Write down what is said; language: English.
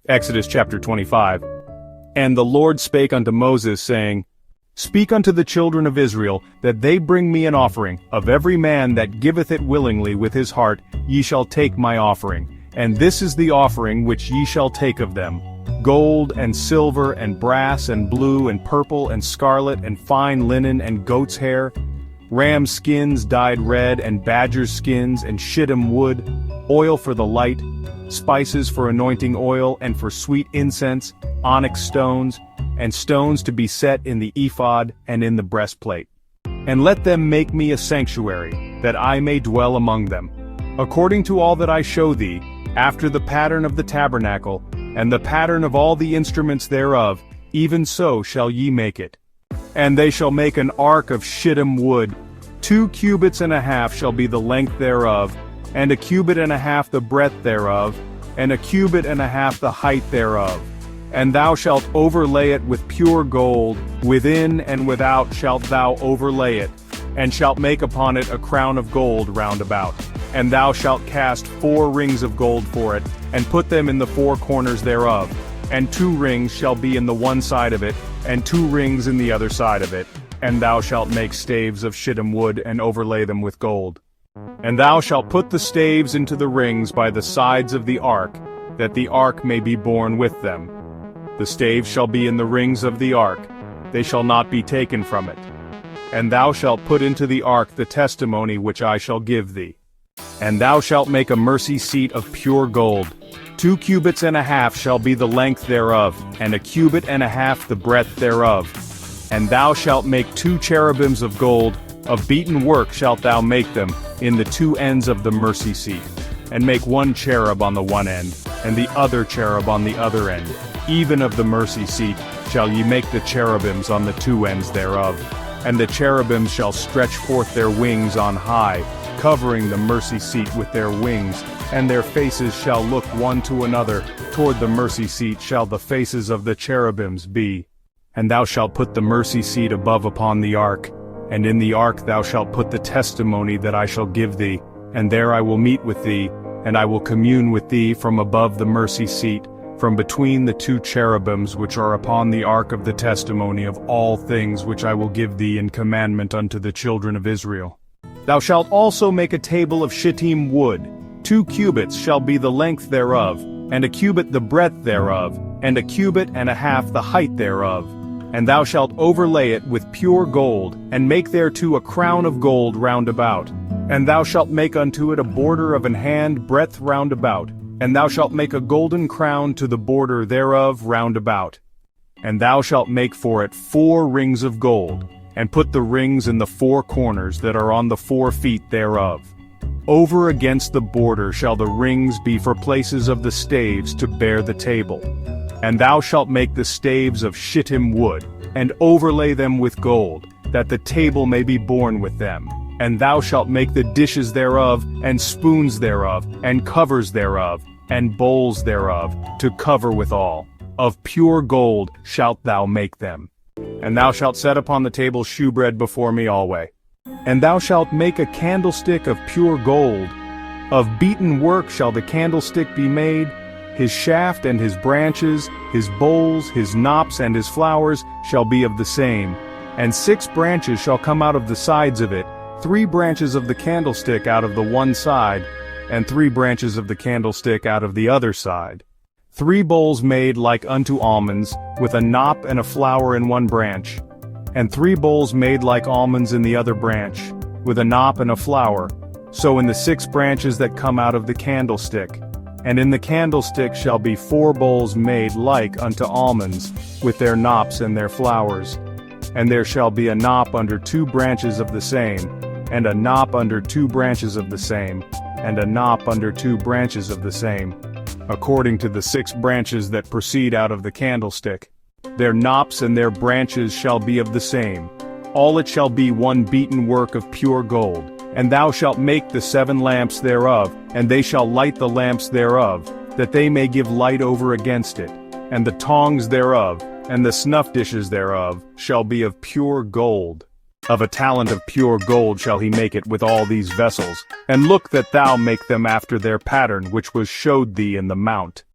Exodus chapter 25. And the Lord spake unto Moses, saying, Speak unto the children of Israel, that they bring me an offering. Of every man that giveth it willingly with his heart, ye shall take my offering. And this is the offering which ye shall take of them: gold, and silver, and brass, and blue, and purple, and scarlet, and fine linen, and goat's hair, ram skins dyed red, and badger skins, and shittim wood, oil for the light, spices for anointing oil, and for sweet incense, onyx stones, and stones to be set in the ephod and in the breastplate. And let them make me a sanctuary, that I may dwell among them, according to all that I show thee, after the pattern of the tabernacle, and the pattern of all the instruments thereof, even so shall ye make it. And they shall make an ark of shittim wood. 2 cubits and a half shall be the length thereof, and 1 cubit and a half the breadth thereof, and 1 cubit and a half the height thereof. And thou shalt overlay it with pure gold, within and without shalt thou overlay it, and shalt make upon it a crown of gold round about. And thou shalt cast 4 rings of gold for it, and put them in the 4 corners thereof. And 2 rings shall be in the one side of it, and 2 rings in the other side of it. And thou shalt make staves of shittim wood, and overlay them with gold. And thou shalt put the staves into the rings by the sides of the ark, that the ark may be borne with them. The staves shall be in the rings of the ark, they shall not be taken from it. And thou shalt put into the ark the testimony which I shall give thee. And thou shalt make a mercy seat of pure gold. 2 cubits and a half shall be the length thereof, and 1 cubit and a half the breadth thereof. And thou shalt make 2 cherubims of gold, of beaten work shalt thou make them, in the 2 ends of the mercy seat. And make 1 cherub on the one end, and the other cherub on the other end. Even of the mercy seat shall ye make the cherubims on the 2 ends thereof. And the cherubims shall stretch forth their wings on high, covering the mercy seat with their wings, and their faces shall look one to another. Toward the mercy seat shall the faces of the cherubims be. And thou shalt put the mercy seat above upon the ark, and in the ark thou shalt put the testimony that I shall give thee, and there I will meet with thee, and I will commune with thee from above the mercy seat, from between the 2 cherubims which are upon the ark of the testimony of all things which I will give thee in commandment unto the children of Israel. Thou shalt also make a table of shittim wood. 2 cubits shall be the length thereof, and 1 cubit the breadth thereof, and 1 cubit and a half the height thereof. And thou shalt overlay it with pure gold, and make thereto a crown of gold round about. And thou shalt make unto it a border of an hand breadth round about. And thou shalt make a golden crown to the border thereof round about. And thou shalt make for it 4 rings of gold, and put the rings in the 4 corners that are on the 4 feet thereof. Over against the border shall the rings be for places of the staves to bear the table. And thou shalt make the staves of shittim wood, and overlay them with gold, that the table may be borne with them. And thou shalt make the dishes thereof, and spoons thereof, and covers thereof, and bowls thereof, to cover withal. Of pure gold shalt thou make them. And thou shalt set upon the table shewbread before me alway. And thou shalt make a candlestick of pure gold. Of beaten work shall the candlestick be made. His shaft and his branches, his bowls, his knops and his flowers shall be of the same. And 6 branches shall come out of the sides of it, 3 branches of the candlestick out of the one side, and 3 branches of the candlestick out of the other side. 3 bowls made like unto almonds, with a knop and a flower in one branch. And 3 bowls made like almonds in the other branch, with a knop and a flower. So in the 6 branches that come out of the candlestick. And in the candlestick shall be 4 bowls made like unto almonds, with their knops and their flowers. And there shall be a knop under 2 branches of the same, and a knop under 2 branches of the same, and a knop under 2 branches of the same, according to the 6 branches that proceed out of the candlestick. Their knops and their branches shall be of the same. All it shall be one beaten work of pure gold. And thou shalt make the 7 lamps thereof, and they shall light the lamps thereof, that they may give light over against it. And the tongs thereof, and the snuff dishes thereof, shall be of pure gold. Of a talent of pure gold shall he make it with all these vessels. And look that thou make them after their pattern which was showed thee in the mount.